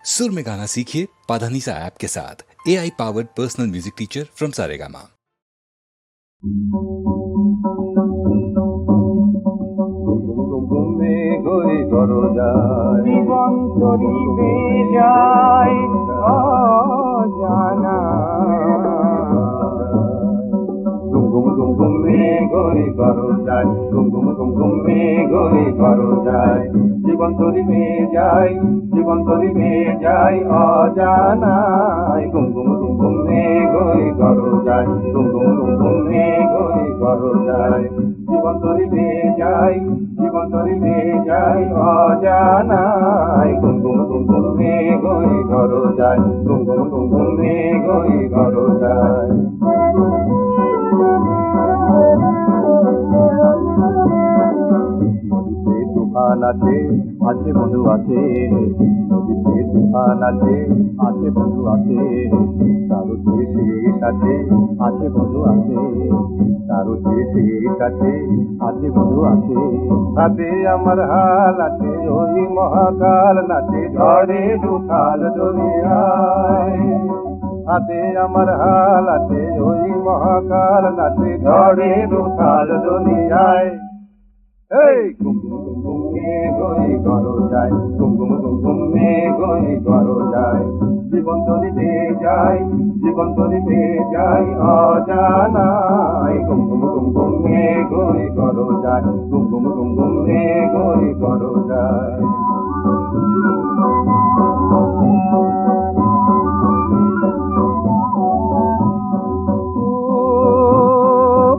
सुर में गाना सीखिए पाधानीसा ऐप के साथ। AI powered personal music teacher from Saregama. গই করো যায় জীবন চরিবে যায় অজানা গুম গুম গুম গুম মে গই করো যায় গুম গুম গুম গুম মে গই করো যায় জীবন চরিবে যায় জীবন চরিবে যায় অজানা গুম গুম গুম গুম মে গই করো যায় গুম গুম গুম গুম মে গই করো যায় জীবন চরিবে যায় জীবন চরিবে যায় অজানাই গুম গুম গুম গুম মে গই করো যায় গুম গুম গুম গুম মে গই করো যায় নদীতে তুফান আছে আছে বন্ধু আছে নদীতে তুফান আছে আছে বন্ধু আছে তারও শেষ আছে আছে বন্ধু আছে তারও শেষ আছে আছে বন্ধু আছে হাতে আমার হাল আছে ওই মহাকাল নাচে ঝড়ে দুথাল দরিয়ায় হাতে আমার হাল আছে ওই মহাকাল নাচে ঝড়ে দুথাল দরিয়ায় এই গুম গুম গুম গুম মে গই করো যায় গুম গুম গুম গুম মে গই করো যায় জীবন চলিবে যায় জীবন চলিবে যায় অজানাই গুম গুম গুম গুম মে গই করো যায় গুম গুম গুম গুম মে গই করো যায়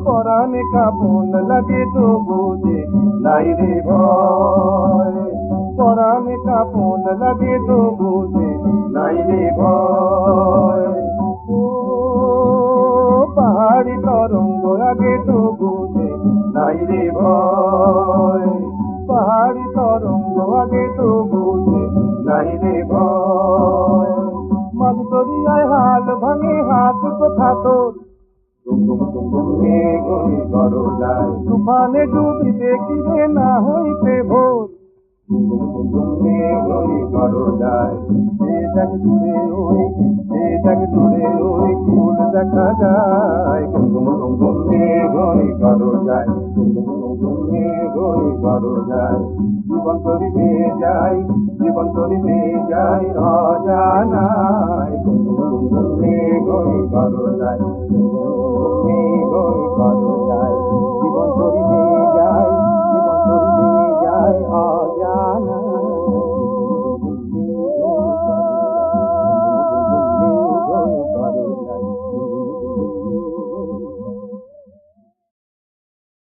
পরাণে কাপন লাগে তো বুঝে নাই রে ভয় পরাণে কাপন লাগে তো বুঝে নাই রে ভয় ও পাহাড়ি তরঙ্গ আগে তো বুঝে নাই রে ভয় পাহাড়ি তরঙ্গ আগে তো বুঝে নাই রে ভয় মাঝ দরিয়ায় হাল ভাঙে হাত কোথা তোর গুম গুম গুম গুম মে গই করো যায় তুফানে ডুবি দেখিবে না হইতে ভোর গুম গুম গুম গুম মে গই করো যায় সে দেখ দূরে ওই কুল দেখা যায় গুম গুম গুম গুম মে গই করো যায় গুম গুম গুম গুম মে গই করো যায় জীবন চলিবে যায় জীবন চলিবে যায় অজানা